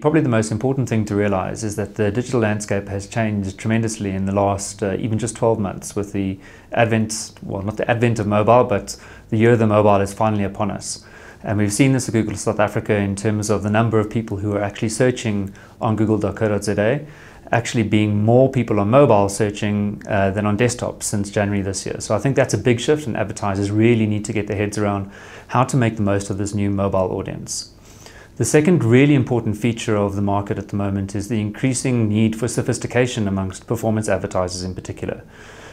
Probably the most important thing to realize is that the digital landscape has changed tremendously in the last even just 12 months with the advent, well, not the advent of mobile, but the year of the mobile is finally upon us. And we've seen this at Google South Africa in terms of the number of people who are actually searching on google.co.za, actually being more people on mobile searching than on desktop since January this year. So I think that's a big shift, and advertisers really need to get their heads around how to make the most of this new mobile audience. The second really important feature of the market at the moment is the increasing need for sophistication amongst performance advertisers in particular.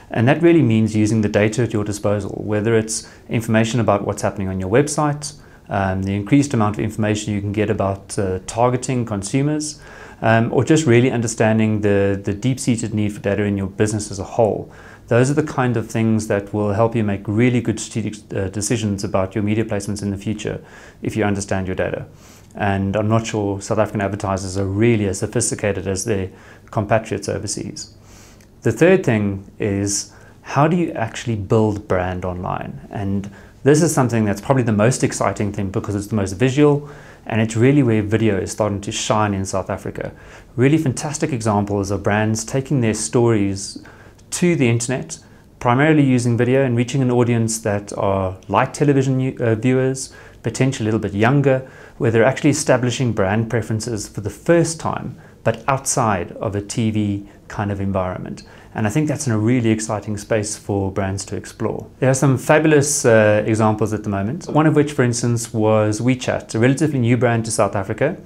And that really means using the data at your disposal, whether it's information about what's happening on your website, the increased amount of information you can get about targeting consumers, or just really understanding the deep-seated need for data in your business as a whole. Those are the kind of things that will help you make really good strategic decisions about your media placements in the future if you understand your data. And I'm not sure South African advertisers are really as sophisticated as their compatriots overseas. The third thing is, how do you actually build brand online? And this is something that's probably the most exciting thing because it's the most visual, and it's really where video is starting to shine in South Africa. Really fantastic examples of brands taking their stories to the internet, primarily using video and reaching an audience that are light television viewers, potentially a little bit younger, where they're actually establishing brand preferences for the first time, but outside of a TV kind of environment. And I think that's in a really exciting space for brands to explore. There are some fabulous examples at the moment. One of which, for instance, was WeChat, a relatively new brand to South Africa,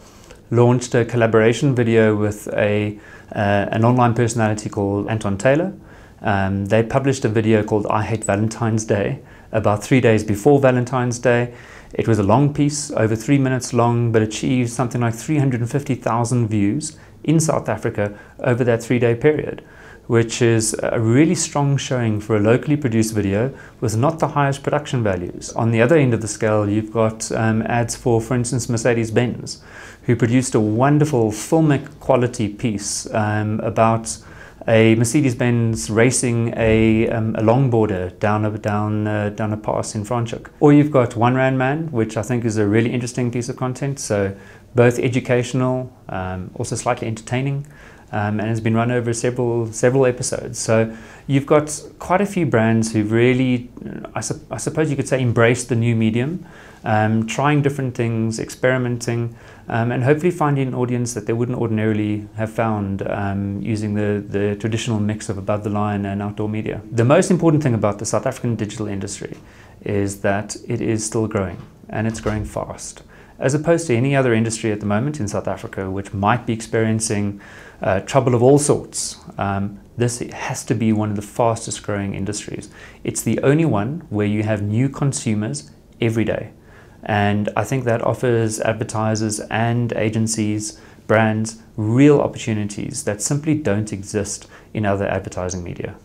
launched a collaboration video with an online personality called Anton Taylor. They published a video called I Hate Valentine's Day about 3 days before Valentine's Day. It was a long piece, over 3 minutes long, but achieved something like 350,000 views in South Africa over that 3-day period, which is a really strong showing for a locally produced video with not the highest production values. On the other end of the scale, you've got ads for instance, Mercedes-Benz, who produced a wonderful filmic quality piece about a Mercedes-Benz racing a longboarder down a pass in Franschhoek. Or you've got One Rand Man, which I think is a really interesting piece of content. So both educational, also slightly entertaining, and has been run over several episodes. So you've got quite a few brands who've really, I suppose you could say, embraced the new medium, trying different things, experimenting, and hopefully finding an audience that they wouldn't ordinarily have found using the traditional mix of above the line and outdoor media. The most important thing about the South African digital industry is that it is still growing, and it's growing fast. As opposed to any other industry at the moment in South Africa, which might be experiencing trouble of all sorts, this has to be one of the fastest growing industries. It's the only one where you have new consumers every day. And I think that offers advertisers and agencies, brands, real opportunities that simply don't exist in other advertising media.